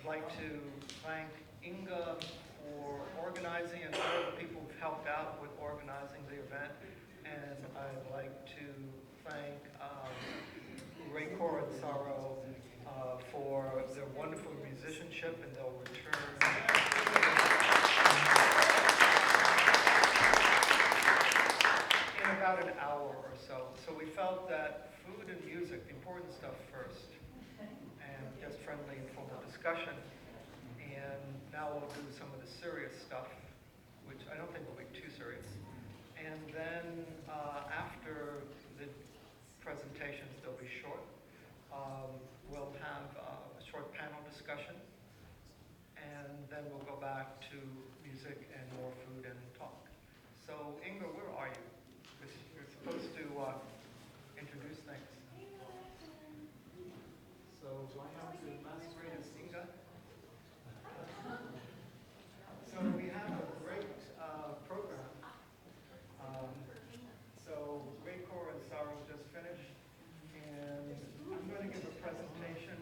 I'd like to thank Inga for organizing and all the people who've helped out with organizing the event. And I'd like to thank Ray Cora and Saro for their wonderful musicianship, and they'll return in about an hour or so. So we felt that food and music, the important stuff first, and just friendly, informal discussion. And now we'll do some of the serious stuff, which I don't think will be too serious. And then after the presentations, they'll be short. We'll have a short panel discussion, and then we'll go back to music and more food and talk. So Inga, where are you? You're supposed to introduce things. So do I have to masquerade as Inga? So we have a great program. So Ray Cora and Saro just finished, and I'm going to give a presentation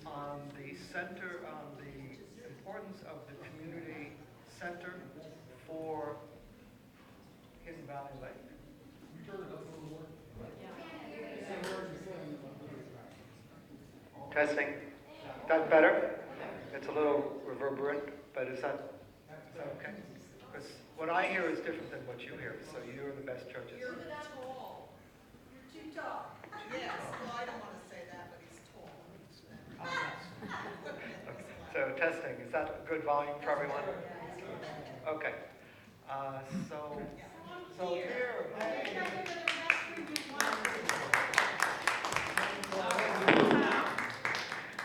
on the center, on the importance of the community center for Hidden Valley Lake. Testing. That better? It's a little reverberant, but is that okay? Because what I hear is different than what you hear, so you're the best judges. You're tall. You're too tall. Yes, well, I don't want to say that, but he's tall. Oh, yes. Okay. So testing, is that good volume for everyone? Okay. So here, hey.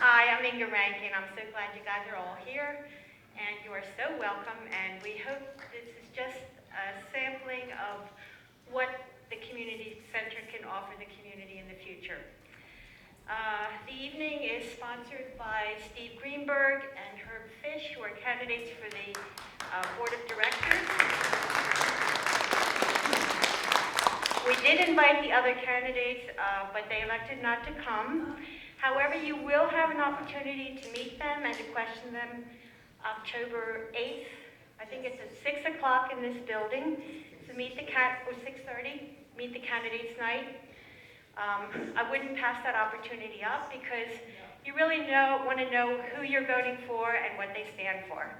Hi, I'm Inga Rankin. I'm so glad you guys are all here, and you are so welcome, and we hope this is just a sampling of what the community center can offer the community in the future. The evening is sponsored by Steve Greenberg and Herb Fish, who are candidates for the Board of Directors. We did invite the other candidates, but they elected not to come. However, you will have an opportunity to meet them and to question them October 8th. I think it's at 6 o'clock in this building. So meet the or 6:30, meet the candidates night. I wouldn't pass that opportunity up because you really want to know who you're voting for and what they stand for.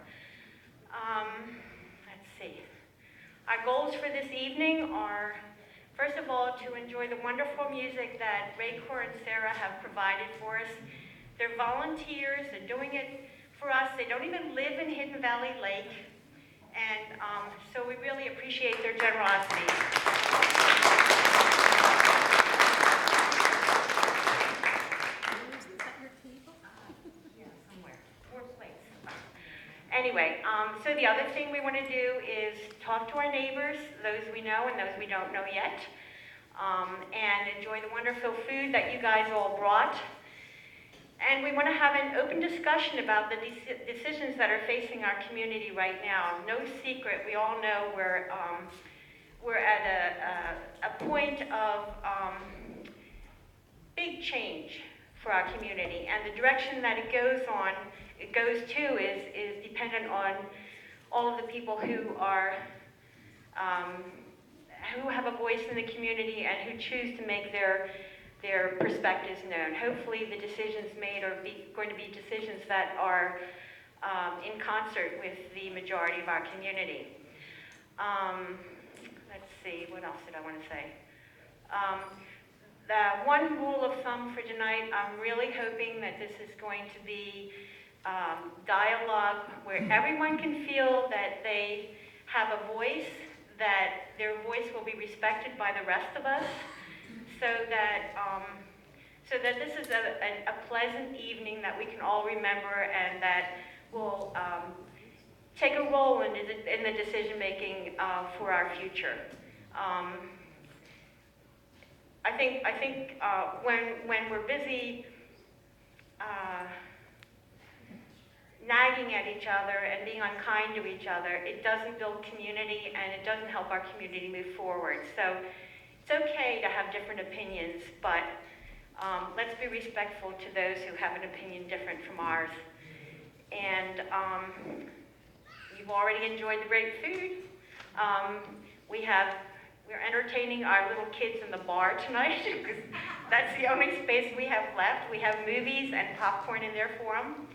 Let's see. Our goals for this evening are, first of all, to enjoy the wonderful music that Ray Cora and Sarah have provided for us. They're volunteers, they're doing it for us. They don't even live in Hidden Valley Lake. And so we really appreciate their generosity. Anyway, so the other thing we want to do is talk to our neighbors, those we know and those we don't know yet, and enjoy the wonderful food that you guys all brought. And we want to have an open discussion about the decisions that are facing our community right now. No secret, we all know we're at a point of big change for our community, and the direction that it goes to is dependent on all of the people who are who have a voice in the community and who choose to make their perspectives known. Hopefully the decisions made are going to be decisions that are in concert with the majority of our community. Let's see, what else did I want to say? The one rule of thumb for tonight, I'm really hoping that this is going to be dialogue where everyone can feel that they have a voice, that their voice will be respected by the rest of us, so that this is a pleasant evening that we can all remember and that will take a role in the decision making for our future. I think when we're busy nagging at each other and being unkind to each other, it doesn't build community and it doesn't help our community move forward. So it's okay to have different opinions, but let's be respectful to those who have an opinion different from ours. And you've already enjoyed the great food. We're entertaining our little kids in the bar tonight because that's the only space we have left. We have movies and popcorn in there for them.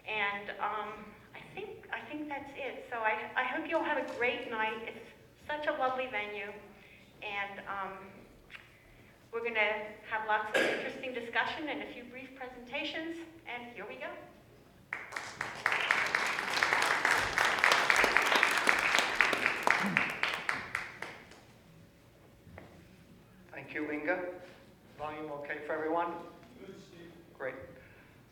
And I think that's it. So I hope you'll have a great night. It's such a lovely venue. And we're going to have lots of interesting discussion and a few brief presentations. And here we go. Thank you, Inga. Volume okay for everyone? Good, Steve. Great.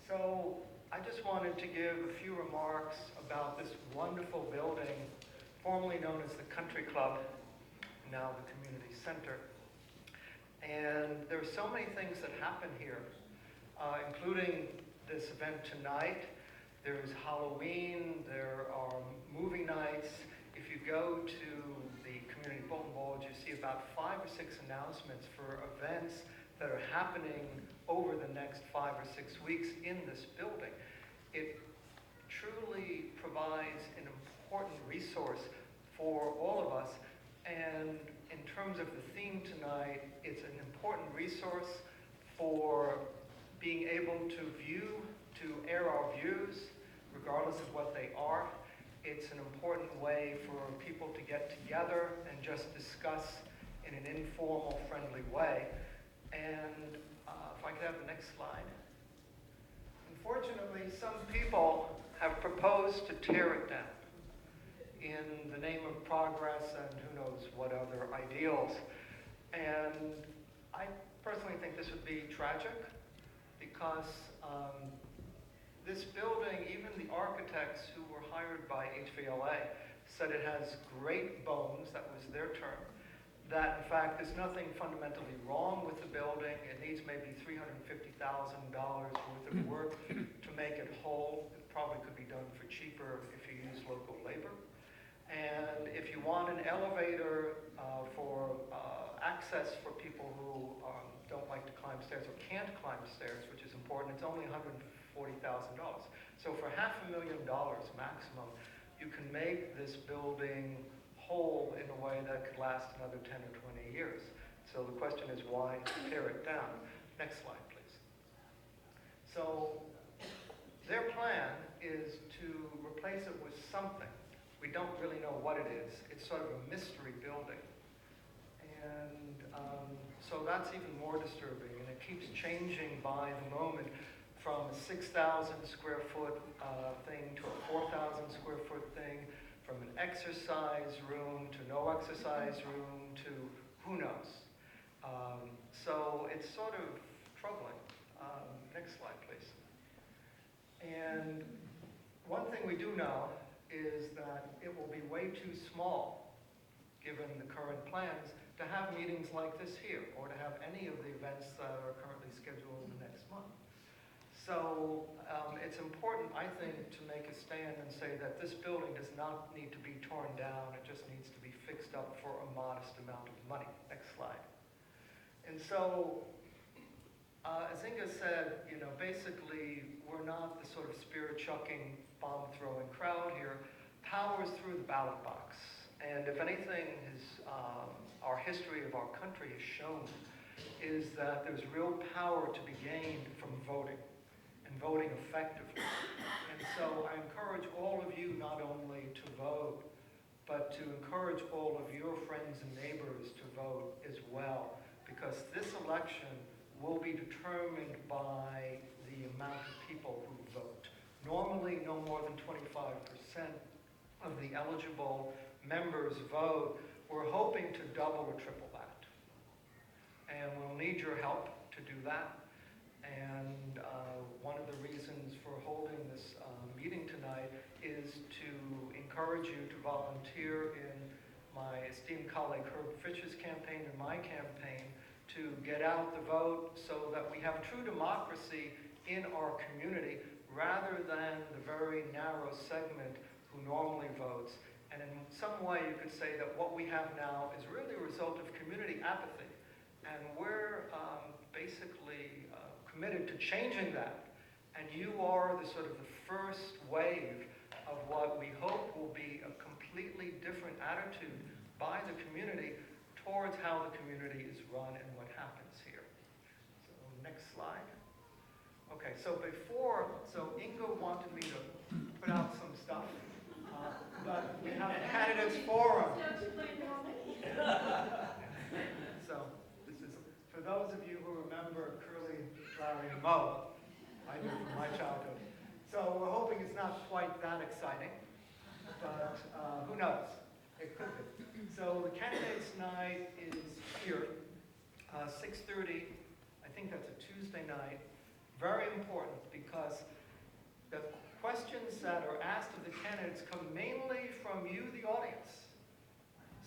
So I just wanted to give a few remarks about this wonderful building, formerly known as the Country Club, now the Community Center. And there are so many things that happen here, including this event tonight. There's Halloween, there are movie nights. If you go to the community bulletin board, you see about 5 or 6 announcements for events that are happening over the next 5 or 6 weeks in this building. It truly provides an important resource for all of us. And in terms of the theme tonight, it's an important resource for being able to air our views, regardless of what they are. It's an important way for people to get together and just discuss in an informal, friendly way. And if I could have the next slide. Unfortunately, some people have proposed to tear it down in the name of progress and who knows what other ideals. And I personally think this would be tragic because this building, even the architects who were hired by HVLA said it has great bones, that was their term, that in fact there's nothing fundamentally wrong with the building. It needs maybe $350,000 worth of work to make it whole. It probably could be done for cheaper if you use local labor. And if you want an elevator for access for people who don't like to climb stairs or can't climb stairs, which is important, it's only $140,000. So for $500,000 maximum, you can make this building whole in a way that could last another 10 or 20 years. So the question is, why tear it down? Next slide, please. So their plan is to replace it with something. We don't really know what it is. It's sort of a mystery building. And so that's even more disturbing. And it keeps changing by the moment from a 6,000 square foot thing to a 4,000 square foot thing, from an exercise room to no exercise room to who knows. So it's sort of troubling. Next slide, please. And one thing we do know is that it will be way too small, given the current plans, to have meetings like this here, or to have any of the events that are currently scheduled in the next month. So it's important, I think, to make a stand and say that this building does not need to be torn down. It just needs to be fixed up for a modest amount of money. Next slide. And so, as Inga said, basically, we're not the sort of spirit-chucking, bomb-throwing crowd here. Power's through the ballot box. And if anything, our history of our country has shown is that there's real power to be gained from voting, and voting effectively. And so I encourage all of you not only to vote, but to encourage all of your friends and neighbors to vote as well, because this election will be determined by the amount of people who vote. Normally, no more than 25% of the eligible members vote. We're hoping to double or triple that. And we'll need your help to do that. And one of the reasons for holding this meeting tonight is to encourage you to volunteer in my esteemed colleague Herb Fitch's campaign and my campaign to get out the vote so that we have true democracy in our community rather than the very narrow segment who normally votes. And in some way you could say that what we have now is really a result of community apathy. And we're basically committed to changing that And you are the sort of the first wave of what we hope will be a completely different attitude by the community towards how the community is run and what happens here. So next slide. Okay, so Ingo wanted me to put out some stuff, but we have a candidates forum. So this is, for those of you who remember Curly, Larry, and Moe, I do from my childhood. So we're hoping it's not quite that exciting, but who knows? It could be. So the candidates night is here, 6:30. I think that's a Tuesday night. Very important because the questions that are asked of the candidates come mainly from you, the audience.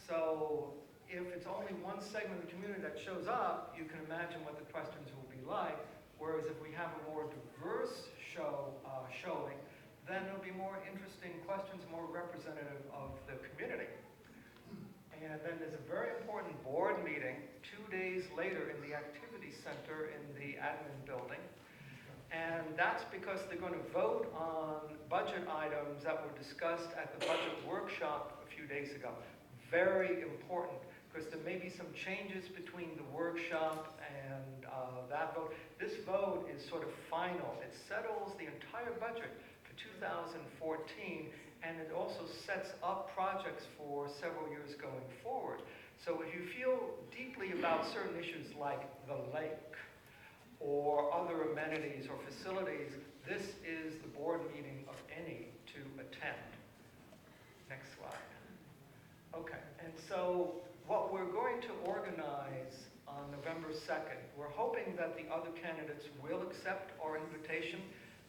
So if it's only one segment of the community that shows up, you can imagine what the questions will be like. Whereas if we have a more diverse showing, then it'll be more interesting questions, more representative of the community. And then there's a very important board meeting 2 days later in the activity center in the admin building. And that's because they're going to vote on budget items that were discussed at the budget workshop a few days ago. Very important, because there may be some changes between the workshop and that vote. This vote is sort of final. It settles the entire budget for 2014, and it also sets up projects for several years going forward. So if you feel deeply about certain issues like the lake, or other amenities or facilities, this is the board meeting of any to attend. Next slide. Okay, and so what we're going to organize on November 2nd, we're hoping that the other candidates will accept our invitation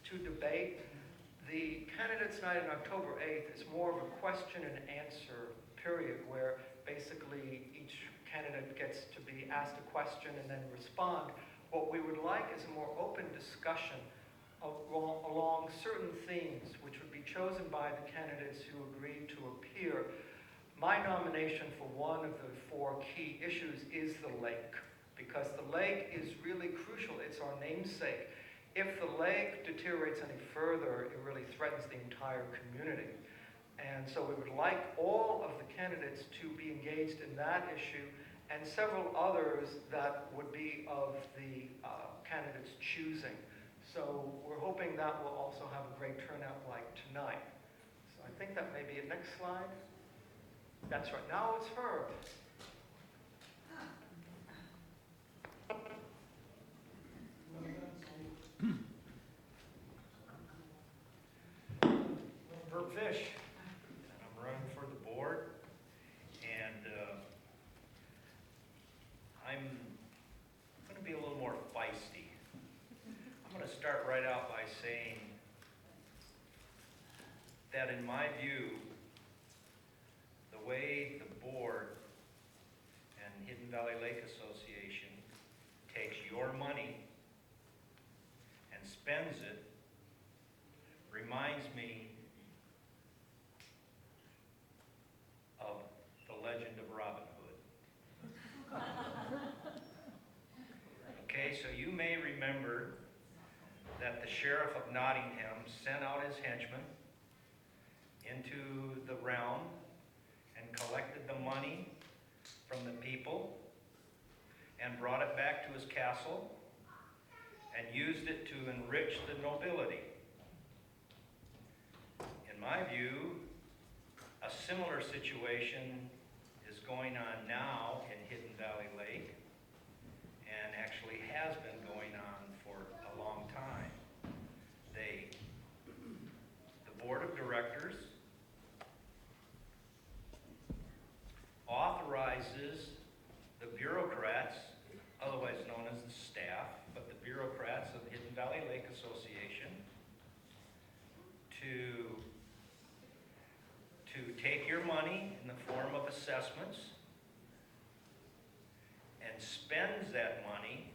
to debate. The candidates night on October 8th is more of a question and answer period where basically each candidate gets to be asked a question and then respond. What we would like is a more open discussion along certain themes, which would be chosen by the candidates who agreed to appear. My nomination for one of the 4 key issues is the lake, because the lake is really crucial. It's our namesake. If the lake deteriorates any further, it really threatens the entire community. And so we would like all of the candidates to be engaged in that issue, and several others that would be of the candidates choosing. So we're hoping that will also have a great turnout like tonight. So I think that may be it. Next slide. That's right. Now it's Herb. Herb Fish. I'm running for the board, and I'm going to be a little more feisty. I'm going to start right out by saying that in my view, the way the board and Hidden Valley Lake Association takes your money and spends it reminds me of the legend of Robin Hood. Okay, so you may remember that the sheriff of Nottingham sent out his henchmen into the realm and collected the money from the people and brought it back to his castle and used it to enrich the nobility. In my view, a similar situation is going on now in Hidden Valley Lake, and actually has been going on for a long time. The board of directors authorizes the bureaucrats, otherwise known as the staff, but the bureaucrats of the Hidden Valley Lake Association to take your money in the form of assessments and spends that money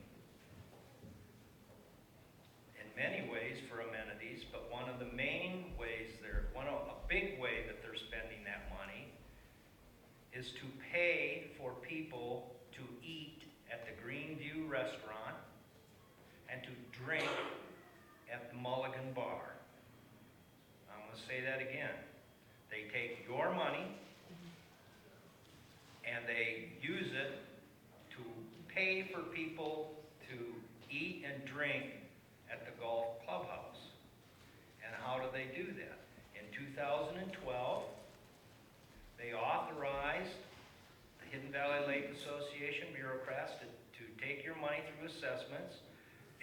in many ways for amenities, but one of the main ways a big way that they're spending that money is to pay for people to eat at the Greenview restaurant and to drink at the Mulligan Bar. I'm going to say that again. They take your money and they use it to pay for people to eat and drink at the golf clubhouse. And how do they do that? In 2012, they authorized the Hidden Valley Lake Association bureaucrats to take your money through assessments,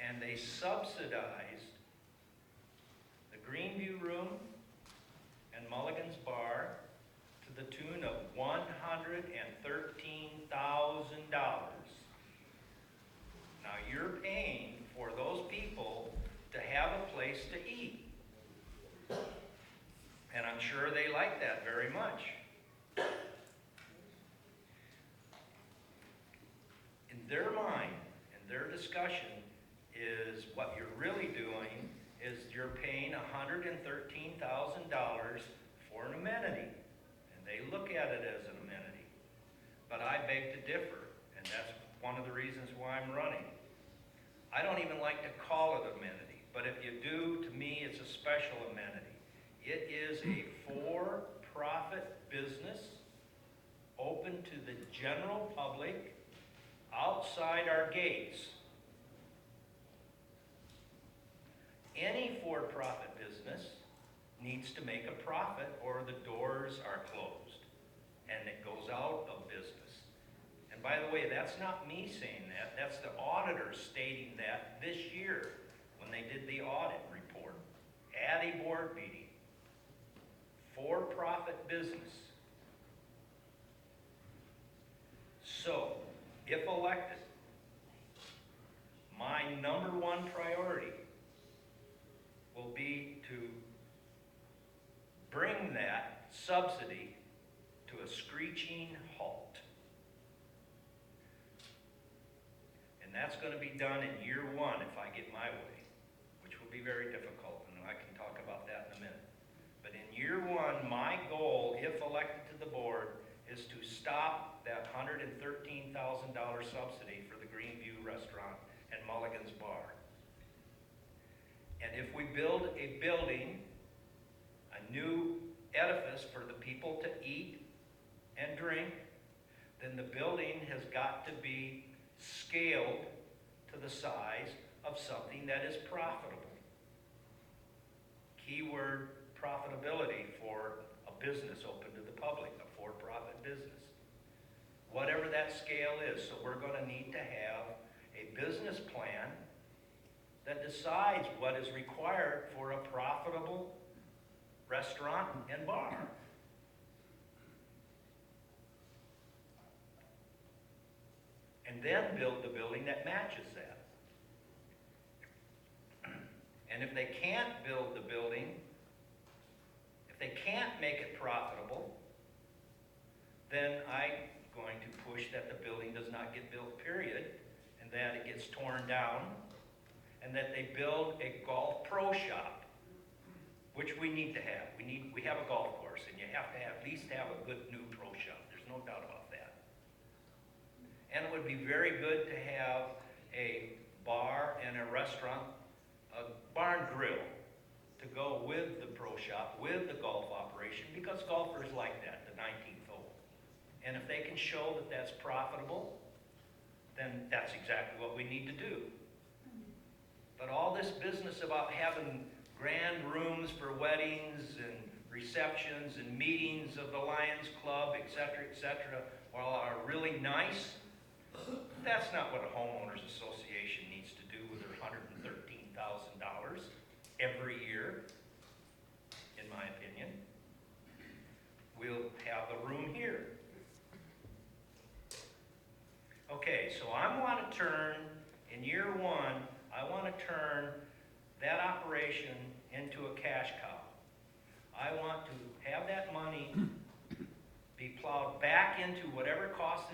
and they subsidized the Greenview Room and Mulligan's Bar to the tune of $113,000. Now you're paying for those people to have a place to eat. And I'm sure they like that very much. In their mind, in their discussion, is what you're really doing is you're paying $113,000 for an amenity. And they look at it as an amenity. But I beg to differ, and that's one of the reasons why I'm running. I don't even like to call it amenity, but if you do, to me, it's a special amenity. It is a for-profit business open to the general public outside our gates. Any for-profit business needs to make a profit or the doors are closed and it goes out of business. And by the way, that's not me saying that. That's the auditor stating that this year when they did the audit report at a board meeting. For-profit business. So, if elected, my number one priority will be to bring that subsidy to a screeching halt. And that's going to be done in year one if I get my way, which will be very difficult, and I can talk about that in a minute. But in year one, my goal, if elected to the board, is to stop that $113,000 subsidy for the Greenview Restaurant and Mulligan's Bar. And if we build a building, a new edifice for the people to eat and drink, then the building has got to be scaled to the size of something that is profitable. Keyword profitability for a business open to the public, a for-profit business. Whatever that scale is, so we're going to need to have a business plan that decides what is required for a profitable restaurant and bar. And then build the building that matches that. And if they can't build the building, if they can't make it profitable, then I'm going to push that the building does not get built, period, and that it gets torn down, and that they build a golf pro shop, which we need to have. We have a golf course, and you have to at least have a good new pro shop. There's no doubt about that. And it would be very good to have a bar and a restaurant, a barn grill, to go with the pro shop, with the golf operation, because golfers like that, the 19th hole. And if they can show that that's profitable, then that's exactly what we need to do. But all this business about having grand rooms for weddings and receptions and meetings of the Lions Club, etc., while are really nice, that's not what a homeowners association needs to do with their $113,000 every year, in my opinion. We'll have a room here. Okay, so I want to turn, in year one, I want to turn that operation into a cash cow. I want to have that money be plowed back into whatever cost it